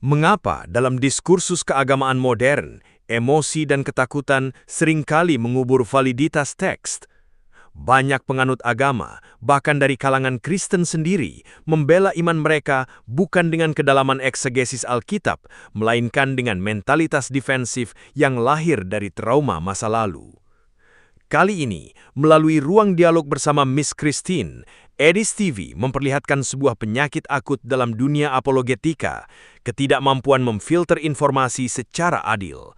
Mengapa dalam diskursus keagamaan modern, emosi dan ketakutan seringkali mengubur validitas teks? Banyak penganut agama, bahkan dari kalangan Kristen sendiri, membela iman mereka bukan dengan kedalaman eksegesis Alkitab, melainkan dengan mentalitas defensif yang lahir dari trauma masa lalu. Kali ini, melalui ruang dialog bersama Miss Christine, Edis TV memperlihatkan sebuah penyakit akut dalam dunia apologetika, ketidakmampuan memfilter informasi secara adil.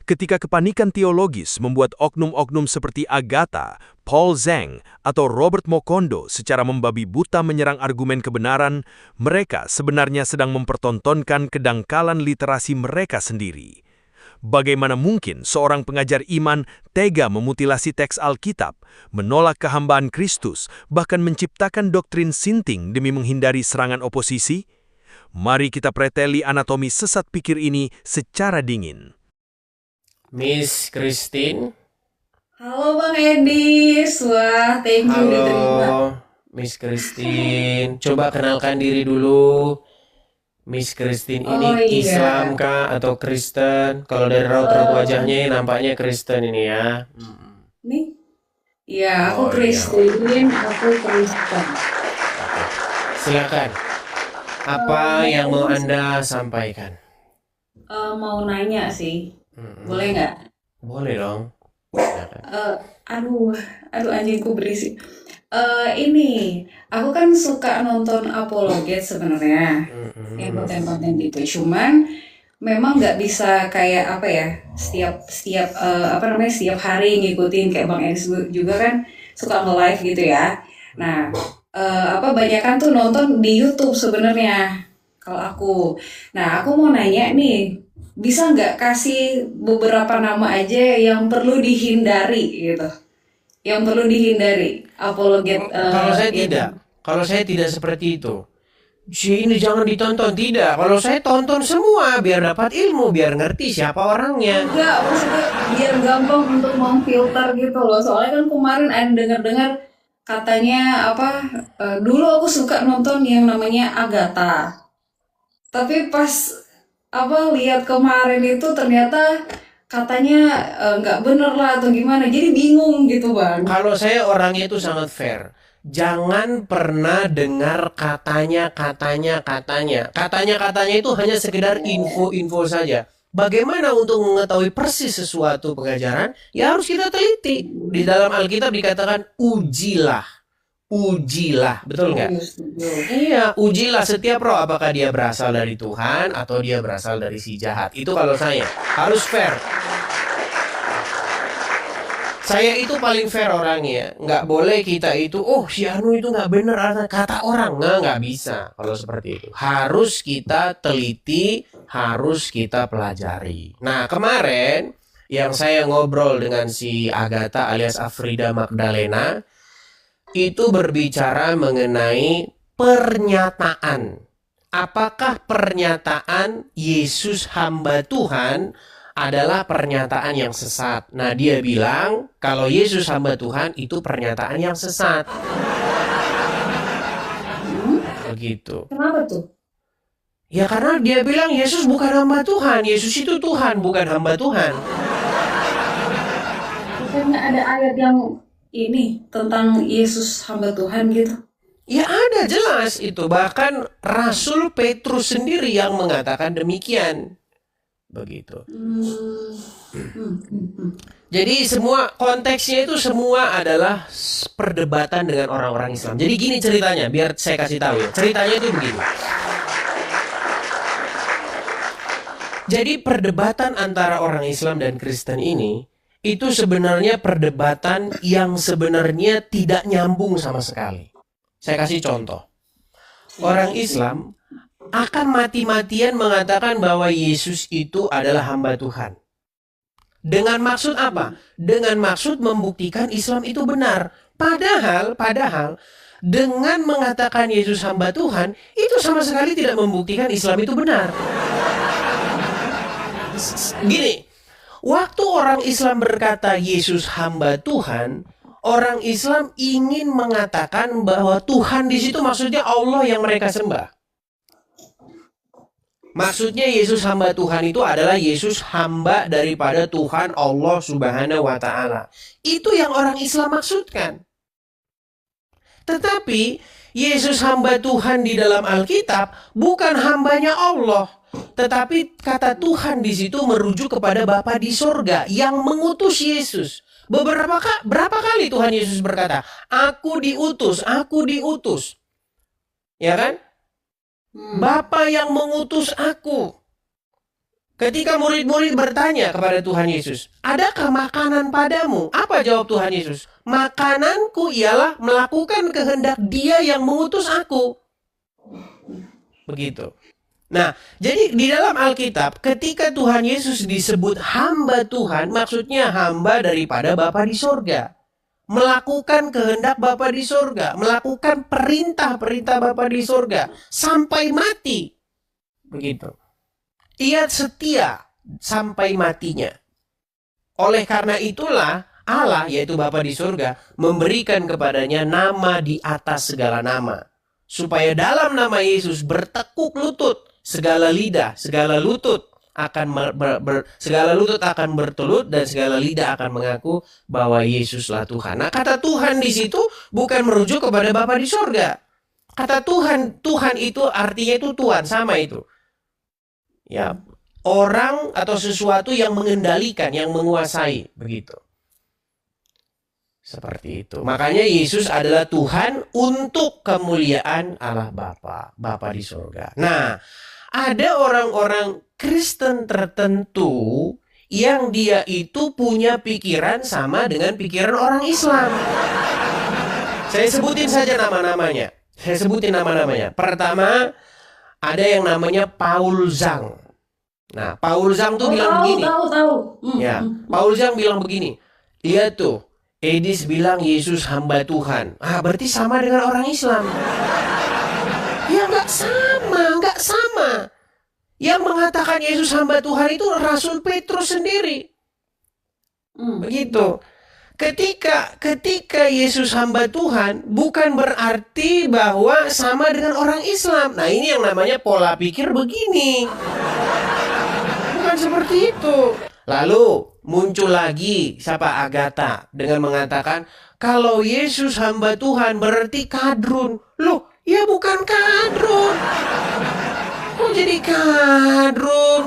Ketika kepanikan teologis membuat oknum-oknum seperti Agatha, Paul Zhang, atau Robert Mokondo secara membabi buta menyerang argumen kebenaran, mereka sebenarnya sedang mempertontonkan kedangkalan literasi mereka sendiri. Bagaimana mungkin seorang pengajar iman tega memutilasi teks Alkitab, menolak kehambaan Kristus, bahkan menciptakan doktrin sinting demi menghindari serangan oposisi? Mari kita preteli anatomi sesat pikir ini secara dingin. Miss Christine. Halo Bang Edis, wah thank you diterima. Halo, Miss Christine. Coba kenalkan diri dulu. Miss Christine ini Oh iya, Islam kah atau Kristen? Kalau dari raut-raut wajahnya nampaknya Kristen ini ya. nih, ya Oh aku iya. Christine, aku Kristen. Silakan. Apa yang mau Anda sampaikan? Mau nanya sih, boleh nggak? Boleh dong. Silakan. Aduh anjingku berisik. Ini, aku kan suka nonton apologet sebenarnya, yang konten-konten gitu. Cuman memang nggak bisa kayak apa ya, setiap setiap hari ngikutin kayak Bang Edis juga kan suka nge-live gitu ya. Nah, banyakan tuh nonton di YouTube sebenarnya kalau aku. Nah, aku mau nanya nih, bisa nggak kasih beberapa nama aja yang perlu dihindari gitu? Yang perlu dihindari apologet Kalau saya ini. tidak. Kalau saya tidak seperti itu. Ini jangan ditonton, tidak. Kalau saya tonton semua biar dapat ilmu, biar ngerti siapa orangnya. Enggak, maksudnya biar gampang untuk memfilter gitu loh. Soalnya kan kemarin ada dengar-dengar katanya dulu aku suka nonton yang namanya Agatha. Tapi pas lihat kemarin itu ternyata katanya nggak bener lah atau gimana. Jadi bingung gitu Bang. Kalau saya orangnya itu sangat fair. Jangan pernah dengar katanya. Katanya itu hanya sekedar info-info saja. Bagaimana untuk mengetahui persis sesuatu pengajaran? Ya harus kita teliti. Di dalam Alkitab dikatakan ujilah. Ujilah, betul nggak? Iya, ujilah setiap roh apakah dia berasal dari Tuhan atau dia berasal dari si jahat. Itu kalau saya harus fair. Saya itu paling fair orangnya. Nggak boleh kita itu, si Anu itu nggak bener kata orang. Nggak bisa kalau seperti itu. Harus kita teliti, harus kita pelajari. Nah, kemarin yang saya ngobrol dengan si Agatha alias Afrida Magdalena, itu berbicara mengenai pernyataan. Apakah pernyataan Yesus hamba Tuhan adalah pernyataan yang sesat? Nah, dia bilang kalau Yesus hamba Tuhan itu pernyataan yang sesat. Begitu. Kenapa tuh? Ya karena dia bilang Yesus bukan hamba Tuhan. Yesus itu Tuhan, bukan hamba Tuhan. Bukannya ada ayat yang ini tentang Yesus hamba Tuhan gitu? Ya ada jelas itu. Bahkan Rasul Petrus sendiri yang mengatakan demikian. Begitu. Jadi semua konteksnya itu semua adalah perdebatan dengan orang-orang Islam. Jadi gini ceritanya, biar saya kasih tahu ya. Ceritanya itu begini. Jadi perdebatan antara orang Islam dan Kristen ini itu sebenarnya perdebatan yang sebenarnya tidak nyambung sama sekali. Saya kasih contoh. Orang Islam akan mati-matian mengatakan bahwa Yesus itu adalah hamba Tuhan. Dengan maksud apa? Dengan maksud membuktikan Islam itu benar. Padahal dengan mengatakan Yesus hamba Tuhan, itu sama sekali tidak membuktikan Islam itu benar. Gini, waktu orang Islam berkata Yesus hamba Tuhan, orang Islam ingin mengatakan bahwa Tuhan di situ maksudnya Allah yang mereka sembah. Maksudnya Yesus hamba Tuhan itu adalah Yesus hamba daripada Tuhan Allah Subhanahu wa Ta'ala. Itu yang orang Islam maksudkan. Tetapi Yesus hamba Tuhan di dalam Alkitab bukan hambanya Allah, tetapi kata Tuhan di situ merujuk kepada Bapa di sorga yang mengutus Yesus. Berapa kali Tuhan Yesus berkata, aku diutus, aku diutus. Ya kan? Bapa yang mengutus aku. Ketika murid-murid bertanya kepada Tuhan Yesus, adakah makanan padamu? Apa jawab Tuhan Yesus? Makananku ialah melakukan kehendak Dia yang mengutus aku. Begitu. Nah, jadi di dalam Alkitab, ketika Tuhan Yesus disebut hamba Tuhan, maksudnya hamba daripada Bapa di sorga. Melakukan kehendak Bapa di sorga, melakukan perintah-perintah Bapa di sorga, sampai mati. Begitu. Ia setia sampai matinya. Oleh karena itulah Allah, yaitu Bapa di surga, memberikan kepadanya nama di atas segala nama. Supaya dalam nama Yesus bertekuk lutut, segala lidah, segala lutut akan segala lutut akan bertelut dan segala lidah akan mengaku bahwa Yesuslah Tuhan. Nah, kata Tuhan di situ bukan merujuk kepada Bapa di surga. Kata Tuhan, Tuhan itu artinya itu Tuhan, sama itu. Ya, orang atau sesuatu yang mengendalikan, yang menguasai, begitu. Seperti itu. Makanya Yesus adalah Tuhan untuk kemuliaan Allah Bapa, Bapa di surga. Nah, ada orang-orang Kristen tertentu yang dia itu punya pikiran sama dengan pikiran orang Islam. Saya sebutin saja nama-namanya. Pertama, ada yang namanya Paul Zhang. Nah, Paul Zhang tuh bilang begini. Ya, Paul Zhang bilang begini. Dia tuh, Edis bilang Yesus hamba Tuhan. Berarti sama dengan orang Islam. Ya, nggak sama. Yang mengatakan Yesus hamba Tuhan itu Rasul Petrus sendiri. Begitu. Ketika Yesus hamba Tuhan bukan berarti bahwa sama dengan orang Islam. Nah, ini yang namanya pola pikir begini. Bukan seperti itu. Lalu muncul lagi siapa Agatha dengan mengatakan kalau Yesus hamba Tuhan berarti kadrun. Loh, ya bukan kadrun. Kok jadi kadrun?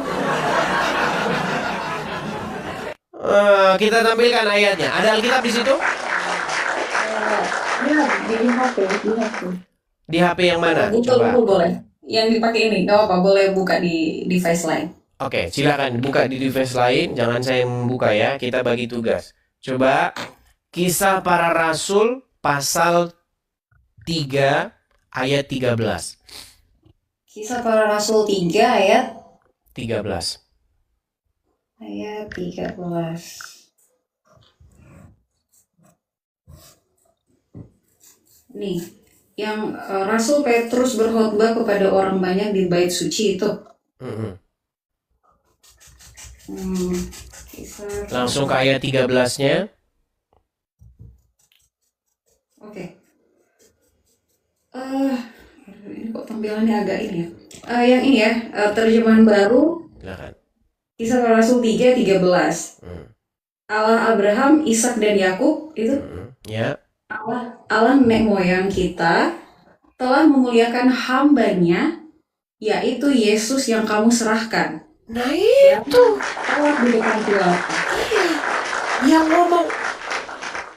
Kita tampilkan ayatnya. Ada Alkitab di situ? Ya, di HP. Di HP yang mana? Coba. Boleh. Yang dipakai ini, nggak apa-apa. Boleh buka di device lain. Oke, silakan buka di device lain. Jangan saya membuka ya. Kita bagi tugas. Coba Kisah Para Rasul pasal 3 ayat 13. Kisah Para Rasul 3 ayat 13. Ayat 13. Nih, yang Rasul Petrus berkhotbah kepada orang banyak di bait suci itu. Langsung ke ayat 13-nya. Oke. Ini kok tampilannya agak ini ya. Yang ini ya, terjemahan baru. Silakan. Kisah Para Rasul 3:13. Allah Abraham, Ishak dan Yakub itu. Ya. Allah nenek moyang kita telah memuliakan hambanya, yaitu Yesus yang kamu serahkan. Nah itu. Allah di depan Pilatus. Yang ngomong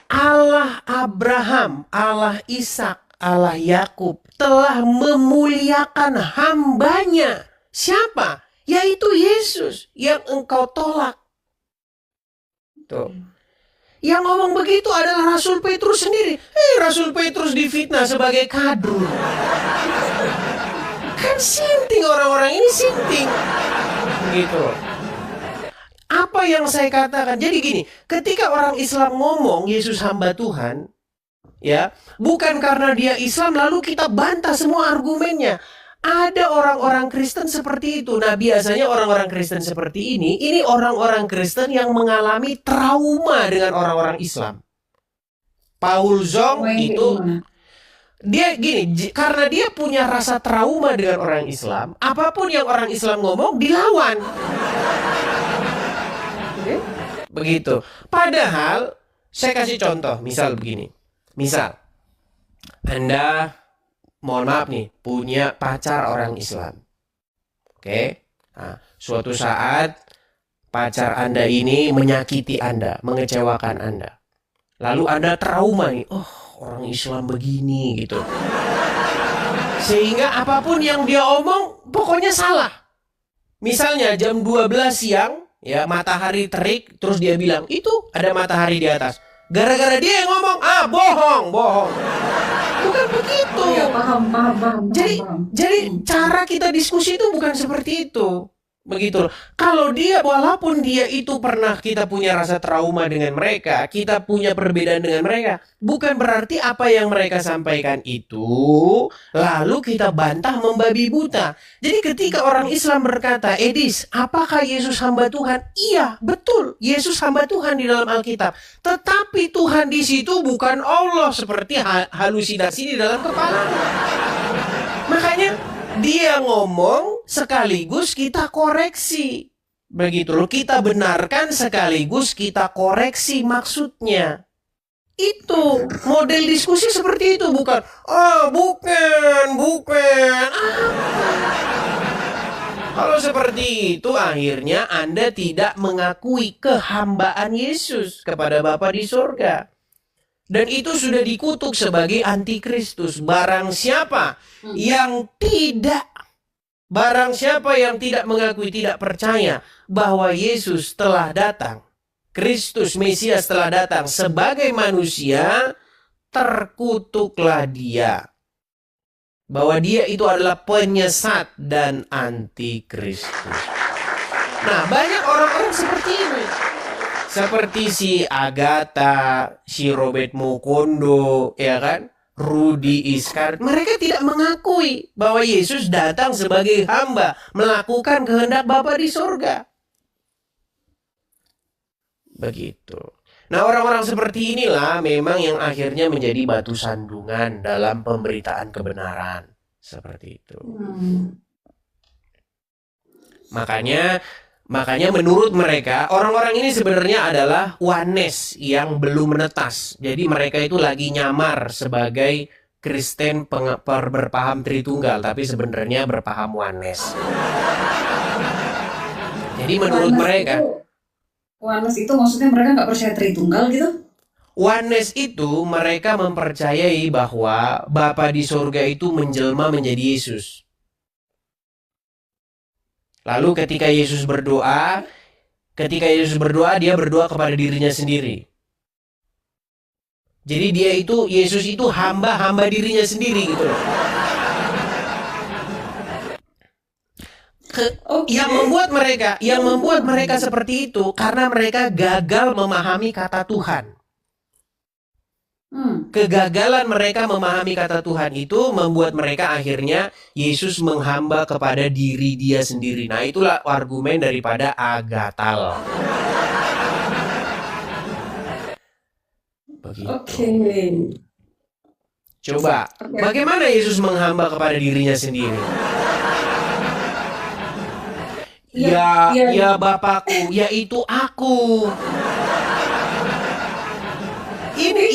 Allah Abraham, Allah Ishak, Allah Yakub telah memuliakan hambanya. Siapa? Yaitu Yesus yang engkau tolak. Tuh. Yang ngomong begitu adalah Rasul Petrus sendiri. Rasul Petrus difitnah sebagai kadrun. Kan sinting orang-orang ini sinting. Begitu. Apa yang saya katakan? Jadi gini, ketika orang Islam ngomong Yesus hamba Tuhan, ya, bukan karena dia Islam lalu kita bantah semua argumennya. Ada orang-orang Kristen seperti itu. Nah, biasanya orang-orang Kristen seperti ini orang-orang Kristen yang mengalami trauma dengan orang-orang Islam. Paul Zhang itu Dia gini, karena dia punya rasa trauma dengan orang Islam, apapun yang orang Islam ngomong dilawan. Oke? Begitu. Padahal saya kasih contoh, misal begini. Misal Anda, mohon maaf nih, punya pacar orang Islam. Oke? Nah, suatu saat pacar Anda ini menyakiti Anda, mengecewakan Anda. Lalu Anda trauma nih, oh orang Islam begini gitu. Sehingga apapun yang dia omong pokoknya salah. Misalnya jam 12 siang, ya matahari terik, terus dia bilang, itu ada matahari di atas. Gara-gara dia yang ngomong, bohong. Bukan begitu. Ya, paham. Jadi cara kita diskusi itu bukan seperti itu. Begitu loh. Kalau dia, walaupun dia itu pernah kita punya rasa trauma dengan mereka, kita punya perbedaan dengan mereka, bukan berarti apa yang mereka sampaikan itu lalu kita bantah membabi buta. Jadi ketika orang Islam berkata, Edis, apakah Yesus hamba Tuhan? Iya, betul. Yesus hamba Tuhan di dalam Alkitab. Tetapi Tuhan di situ bukan Allah seperti halusinasi di dalam kepala. Makanya dia ngomong sekaligus kita koreksi. Begitu loh, kita benarkan sekaligus kita koreksi maksudnya. Itu model diskusi seperti itu, bukan bukan. Kalau seperti itu akhirnya Anda tidak mengakui kehambaan Yesus kepada Bapa di surga. Dan itu sudah dikutuk sebagai antikristus. Barang siapa yang tidak mengakui, tidak percaya bahwa Yesus telah datang, Kristus Mesias telah datang sebagai manusia, terkutuklah dia. Bahwa dia itu adalah penyesat dan antikristus. Nah, banyak orang-orang seperti ini. Seperti si Agatha, si Robert Mukondo, ya kan? Rudy Iskar. Mereka tidak mengakui bahwa Yesus datang sebagai hamba, melakukan kehendak Bapa di surga. Begitu. Nah, orang-orang seperti inilah memang yang akhirnya menjadi batu sandungan dalam pemberitaan kebenaran. Seperti itu. Makanya menurut mereka, orang-orang ini sebenarnya adalah oneness yang belum menetas. Jadi mereka itu lagi nyamar sebagai Kristen berpaham Tritunggal, tapi sebenarnya berpaham oneness. Jadi menurut mereka, oneness itu maksudnya mereka nggak percaya Tritunggal gitu? oneness itu mereka mempercayai bahwa Bapa di surga itu menjelma menjadi Yesus. Lalu ketika Yesus berdoa, dia berdoa kepada dirinya sendiri. Jadi Yesus itu hamba dirinya sendiri gitu loh. Yang membuat mereka seperti itu karena mereka gagal memahami kata Tuhan. Kegagalan mereka memahami kata Tuhan itu membuat mereka akhirnya Yesus menghamba kepada diri dia sendiri. Nah, itulah argumen daripada Agatal. Begitu. Coba, bagaimana Yesus menghamba kepada dirinya sendiri? Ya Bapakku, yaitu aku. Ini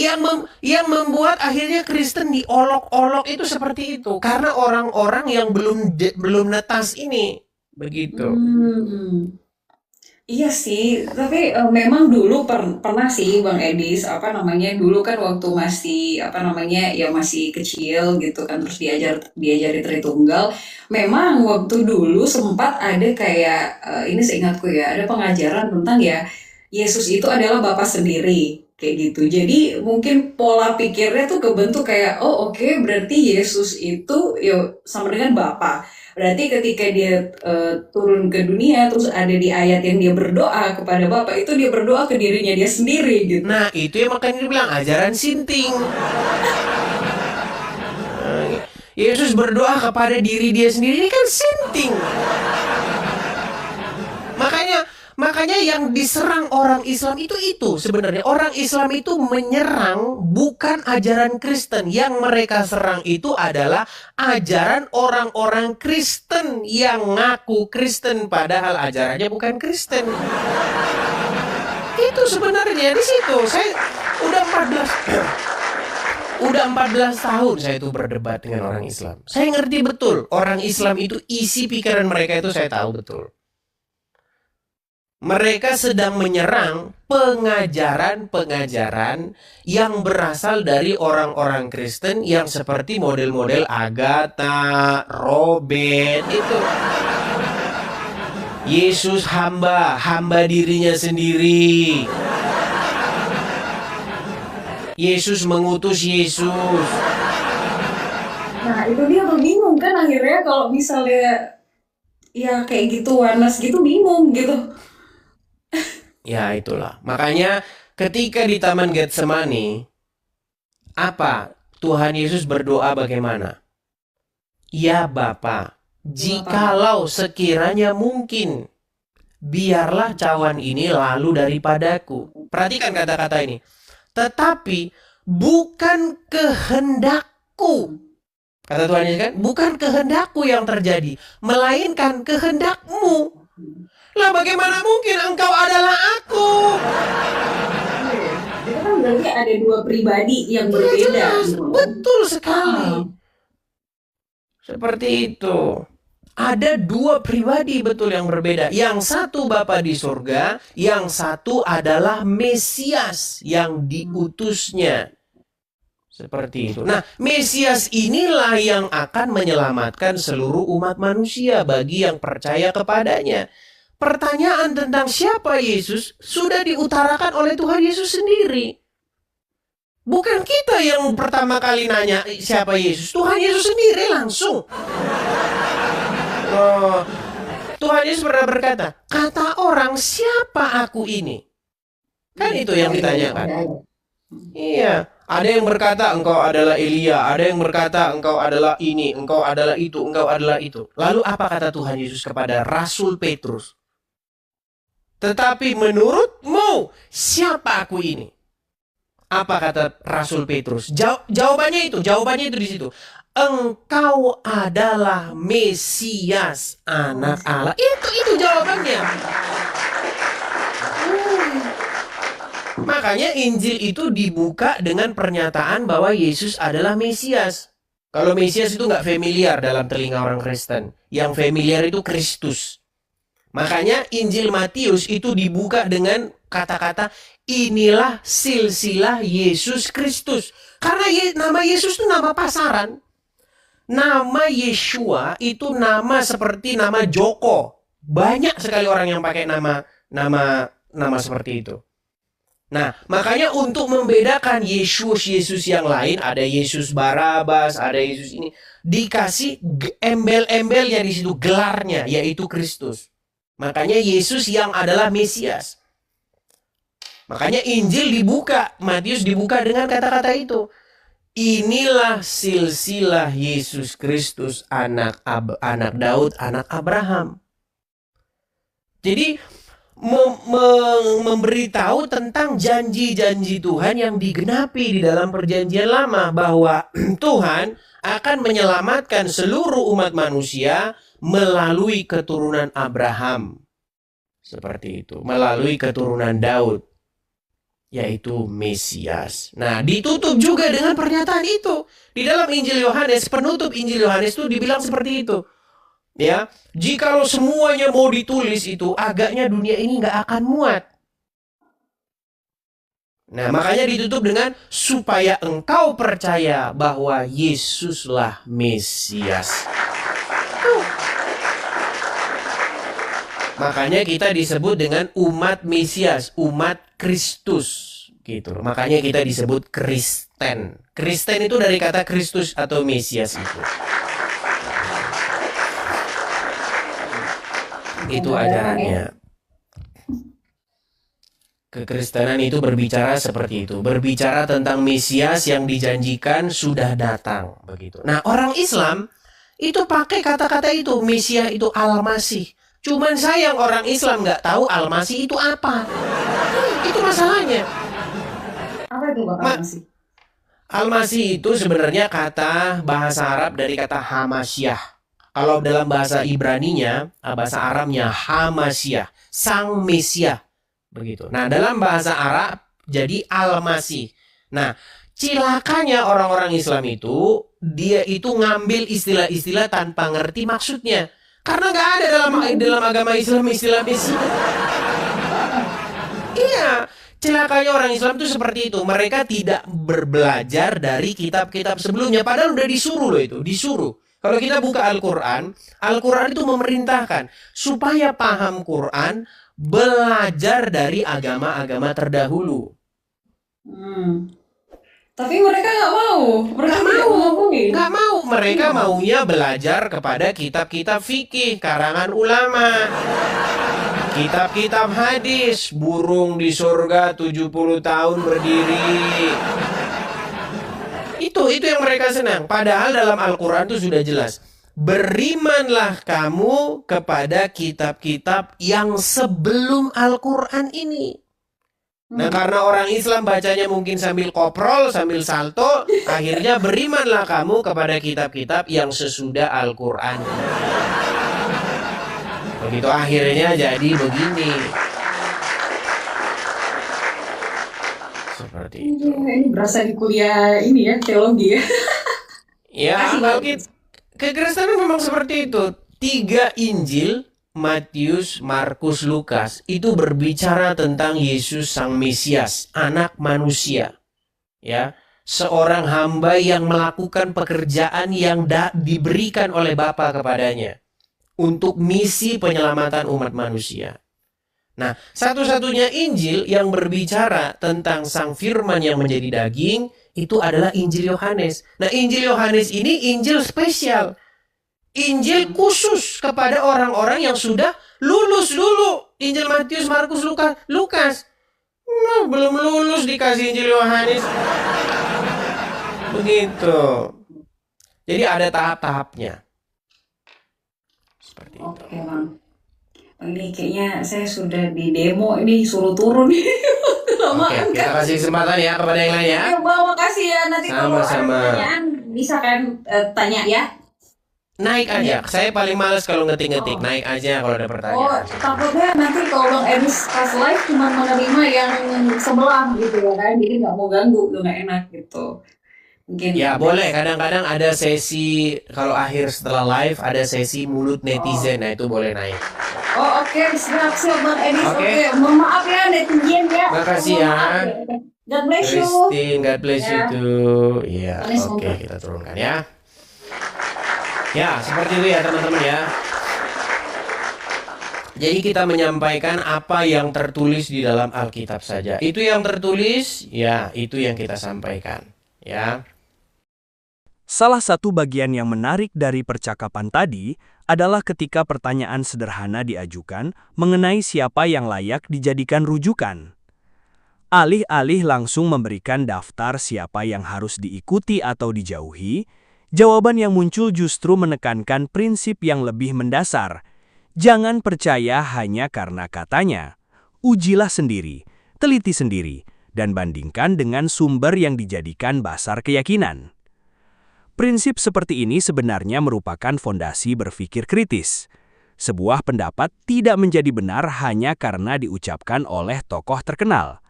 yang membuat akhirnya Kristen diolok-olok itu seperti itu karena orang-orang yang belum netas ini. Begitu. Iya sih, tapi memang dulu pernah sih Bang Edis, dulu kan waktu masih kecil gitu kan, terus diajari Tritunggal. Memang waktu dulu sempat ada kayak ini seingatku ya, ada pengajaran tentang ya Yesus itu adalah Bapa sendiri. Kayak gitu. Jadi mungkin pola pikirnya tuh kebentuk kayak, oke, berarti Yesus itu sama dengan Bapa. Berarti ketika dia turun ke dunia, terus ada di ayat yang dia berdoa kepada Bapa, itu dia berdoa ke dirinya dia sendiri gitu. Nah, itu yang makanya dibilang ajaran sinting. Yesus berdoa kepada diri dia sendiri, ini kan sinting. Makanya yang diserang orang Islam itu sebenarnya. Orang Islam itu menyerang bukan ajaran Kristen. Yang mereka serang itu adalah ajaran orang-orang Kristen yang ngaku Kristen padahal ajarannya bukan Kristen. Itu sebenarnya di situ. Saya udah 14 tahun saya itu berdebat dengan orang Islam. Saya ngerti betul orang Islam itu isi pikiran mereka itu saya tahu betul. Mereka sedang menyerang pengajaran-pengajaran yang berasal dari orang-orang Kristen yang seperti model-model Agatha, Robert itu. Yesus hamba dirinya sendiri. Yesus mengutus Yesus. Nah, itu dia tuh bingung kan akhirnya kalau misalnya ya kayak gitu Oneness gitu bingung gitu. Ya itulah. Makanya ketika di Taman Getsemani, apa? Tuhan Yesus berdoa bagaimana? Ya Bapa, jikalau sekiranya mungkin, biarlah cawan ini lalu daripadaku. Perhatikan kata-kata ini. Tetapi bukan kehendakku. Kata Tuhan Yesus kan, bukan kehendakku yang terjadi, melainkan kehendakmu. Lah bagaimana mungkin engkau adalah aku? Itu kan berarti ada dua pribadi yang berbeda. Jelas, betul sekali. Seperti itu. Ada dua pribadi betul yang berbeda. Yang satu Bapa di surga, yang satu adalah Mesias yang diutusnya. Seperti itu. Nah, Mesias inilah yang akan menyelamatkan seluruh umat manusia bagi yang percaya kepadanya. Pertanyaan tentang siapa Yesus sudah diutarakan oleh Tuhan Yesus sendiri. Bukan kita yang pertama kali nanya siapa Yesus. Tuhan Yesus sendiri langsung. Oh, Tuhan Yesus pernah berkata, kata orang siapa aku ini? Kan itu yang ditanyakan. Iya, ada yang berkata engkau adalah Elia, ada yang berkata engkau adalah ini, engkau adalah itu, engkau adalah itu. Lalu apa kata Tuhan Yesus kepada Rasul Petrus? Tetapi menurutmu siapa aku ini? Apa kata Rasul Petrus? Jawabannya itu di situ. Engkau adalah Mesias, anak Allah. Itu jawabannya. Makanya Injil itu dibuka dengan pernyataan bahwa Yesus adalah Mesias. Kalau Mesias itu nggak familiar dalam telinga orang Kristen. Yang familiar itu Kristus. Makanya Injil Matius itu dibuka dengan kata-kata inilah silsilah Yesus Kristus. Karena nama Yesus itu nama pasaran. Nama Yeshua itu nama seperti nama Joko. Banyak sekali orang yang pakai nama seperti itu. Nah, makanya untuk membedakan Yesus yang lain, ada Yesus Barabas, ada Yesus ini, dikasih embel-embelnya di situ, gelarnya, yaitu Kristus. Makanya Yesus yang adalah Mesias. Makanya Injil dibuka, Matius dibuka dengan kata-kata itu. Inilah silsilah Yesus Kristus, anak Daud, anak Abraham. Jadi memberitahu tentang janji-janji Tuhan yang digenapi di dalam perjanjian lama, bahwa Tuhan akan menyelamatkan seluruh umat manusia melalui keturunan Abraham. Seperti itu, melalui keturunan Daud, yaitu Mesias. Nah, ditutup juga dengan pernyataan itu. Di dalam Injil Yohanes, penutup Injil Yohanes itu dibilang seperti itu. Ya, jikalau semuanya mau ditulis itu, agaknya dunia ini nggak akan muat. Nah, makanya ditutup dengan supaya engkau percaya bahwa Yesuslah Mesias. Makanya kita disebut dengan umat Mesias, umat Kristus, gitu. Makanya kita disebut Kristen. Kristen itu dari kata Kristus atau Mesias itu. Itu ajarannya. Kekristenan itu berbicara seperti itu, berbicara tentang Mesias yang dijanjikan sudah datang, begitu. Nah, orang Islam itu pakai kata-kata itu, Mesias itu Al-Masih. Cuman sayang orang Islam nggak tahu Al-Masih itu apa. Itu masalahnya. Apa itu Bang Al-Masih? Al-Masih itu sebenarnya kata bahasa Arab dari kata Hamasyah. Kalau dalam bahasa Ibraninya, bahasa Arabnya Hamasyah, Sang Mesia. Begitu. Nah, dalam bahasa Arab jadi Al-Masih. Nah, cilakanya orang-orang Islam itu, dia itu ngambil istilah-istilah tanpa ngerti maksudnya. Karena nggak ada dalam agama Islam istilah Messi. Iya, celakanya orang Islam itu seperti itu. Mereka tidak berbelajar dari kitab-kitab sebelumnya. Padahal udah disuruh loh itu, disuruh. Kalau kita buka Al-Quran, Al-Quran itu memerintahkan supaya paham Quran, belajar dari agama-agama terdahulu. Tapi mereka nggak mau. Mereka tidak mengakui. Nggak mau. Mereka maunya belajar kepada kitab-kitab fikih, karangan ulama. Kitab-kitab hadis, burung di surga 70 tahun berdiri. Itu yang mereka senang. Padahal dalam Al-Quran itu sudah jelas. Berimanlah kamu kepada kitab-kitab yang sebelum Al-Quran ini. Nah, karena orang Islam bacanya mungkin sambil koprol, sambil salto, akhirnya berimanlah kamu kepada kitab-kitab yang sesudah Al-Quran. Begitu akhirnya jadi begini. Seperti itu. Ini berasa di kuliah ini ya, teologi ya. Ya, kekristenan memang seperti itu. 3 Injil, Matius, Markus, Lukas, itu berbicara tentang Yesus Sang Mesias, anak manusia. Ya, seorang hamba yang melakukan pekerjaan yang diberikan oleh Bapa kepadanya untuk misi penyelamatan umat manusia. Nah, satu-satunya Injil yang berbicara tentang Sang Firman yang menjadi daging itu adalah Injil Yohanes. Nah, Injil Yohanes ini Injil spesial. Injil khusus kepada orang-orang yang sudah lulus dulu. Injil Matius, Markus, Lukas. Nah, belum lulus dikasih Injil Yohanes. Begitu. Jadi ada tahap-tahapnya. Seperti itu. Oke Bang. Ini kayaknya saya sudah di demo ini suruh turun nih. Oke, kita kasih kesempatan ya kepada yang lain ya. Bang, makasih ya. Nanti kalau ada Sama-sama. pertanyaan bisa kan tanya ya. Naik aja. Saya paling males kalau ngetik-ngetik. Naik aja kalau ada Oh, pertanyaan. takutnya nanti kalau Bang Eris pas live cuma menerima yang sebelah gitu ya kan. Jadi nggak mau ganggu, tuh nggak enak gitu. Mungkin Ya boleh, kadang-kadang ada sesi, kalau akhir setelah live ada sesi mulut netizen. Nah, itu boleh naik. Oh oke, siap Bang Eris. Oke. Oke, mohon maaf ya netizen ya. Makasih Mohon ya. maaf God bless you. Christine, God bless you Ya. too. Iya, Manis oke, monggo. kita turunkan ya. Ya, seperti itu ya teman-teman ya. Jadi kita menyampaikan apa yang tertulis di dalam Alkitab saja. Itu yang tertulis, ya itu yang kita sampaikan. Ya. Salah satu bagian yang menarik dari percakapan tadi adalah ketika pertanyaan sederhana diajukan mengenai siapa yang layak dijadikan rujukan. Alih-alih langsung memberikan daftar siapa yang harus diikuti atau dijauhi, jawaban yang muncul justru menekankan prinsip yang lebih mendasar. Jangan percaya hanya karena katanya. Ujilah sendiri, teliti sendiri, dan bandingkan dengan sumber yang dijadikan dasar keyakinan. Prinsip seperti ini sebenarnya merupakan fondasi berpikir kritis. Sebuah pendapat tidak menjadi benar hanya karena diucapkan oleh tokoh terkenal.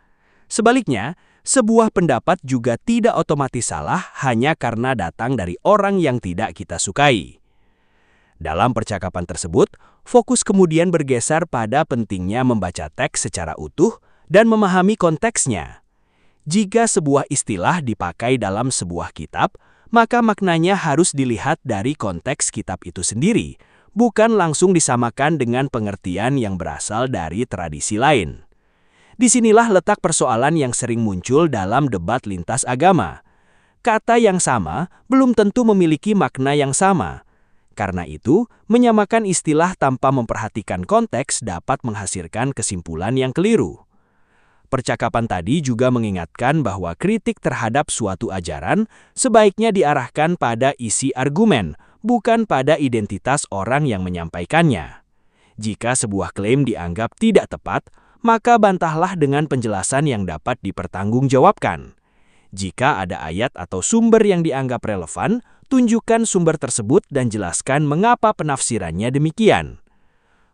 Sebaliknya, sebuah pendapat juga tidak otomatis salah hanya karena datang dari orang yang tidak kita sukai. Dalam percakapan tersebut, fokus kemudian bergeser pada pentingnya membaca teks secara utuh dan memahami konteksnya. Jika sebuah istilah dipakai dalam sebuah kitab, maka maknanya harus dilihat dari konteks kitab itu sendiri, bukan langsung disamakan dengan pengertian yang berasal dari tradisi lain. Disinilah letak persoalan yang sering muncul dalam debat lintas agama. Kata yang sama belum tentu memiliki makna yang sama. Karena itu, menyamakan istilah tanpa memperhatikan konteks dapat menghasilkan kesimpulan yang keliru. Percakapan tadi juga mengingatkan bahwa kritik terhadap suatu ajaran sebaiknya diarahkan pada isi argumen, bukan pada identitas orang yang menyampaikannya. Jika sebuah klaim dianggap tidak tepat, maka bantahlah dengan penjelasan yang dapat dipertanggungjawabkan. Jika ada ayat atau sumber yang dianggap relevan, tunjukkan sumber tersebut dan jelaskan mengapa penafsirannya demikian.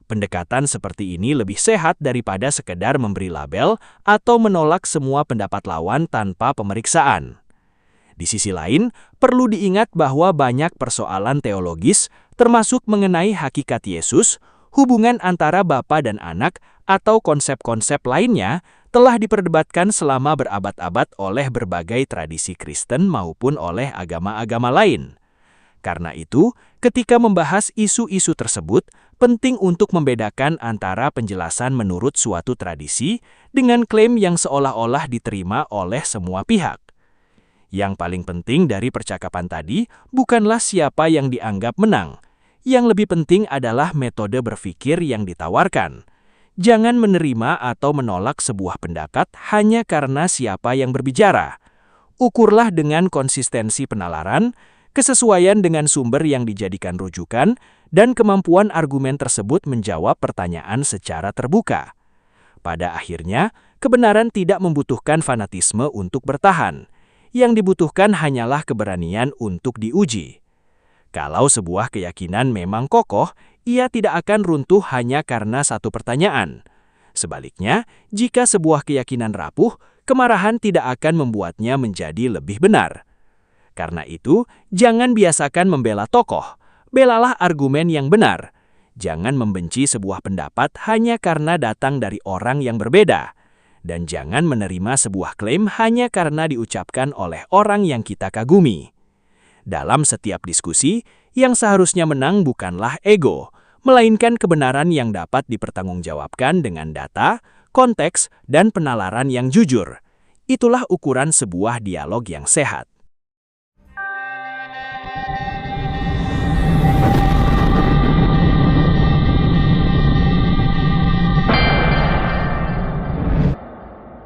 Pendekatan seperti ini lebih sehat daripada sekedar memberi label atau menolak semua pendapat lawan tanpa pemeriksaan. Di sisi lain, perlu diingat bahwa banyak persoalan teologis, termasuk mengenai hakikat Yesus, hubungan antara Bapa dan Anak, atau konsep-konsep lainnya, telah diperdebatkan selama berabad-abad oleh berbagai tradisi Kristen maupun oleh agama-agama lain. Karena itu, ketika membahas isu-isu tersebut, penting untuk membedakan antara penjelasan menurut suatu tradisi dengan klaim yang seolah-olah diterima oleh semua pihak. Yang paling penting dari percakapan tadi bukanlah siapa yang dianggap menang. Yang lebih penting adalah metode berpikir yang ditawarkan. Jangan menerima atau menolak sebuah pendapat hanya karena siapa yang berbicara. Ukurlah dengan konsistensi penalaran, kesesuaian dengan sumber yang dijadikan rujukan, dan kemampuan argumen tersebut menjawab pertanyaan secara terbuka. Pada akhirnya, kebenaran tidak membutuhkan fanatisme untuk bertahan. Yang dibutuhkan hanyalah keberanian untuk diuji. Kalau sebuah keyakinan memang kokoh, ia tidak akan runtuh hanya karena satu pertanyaan. Sebaliknya, jika sebuah keyakinan rapuh, kemarahan tidak akan membuatnya menjadi lebih benar. Karena itu, jangan biasakan membela tokoh, belalah argumen yang benar. Jangan membenci sebuah pendapat hanya karena datang dari orang yang berbeda. Dan jangan menerima sebuah klaim hanya karena diucapkan oleh orang yang kita kagumi. Dalam setiap diskusi, yang seharusnya menang bukanlah ego, melainkan kebenaran yang dapat dipertanggungjawabkan dengan data, konteks, dan penalaran yang jujur. Itulah ukuran sebuah dialog yang sehat.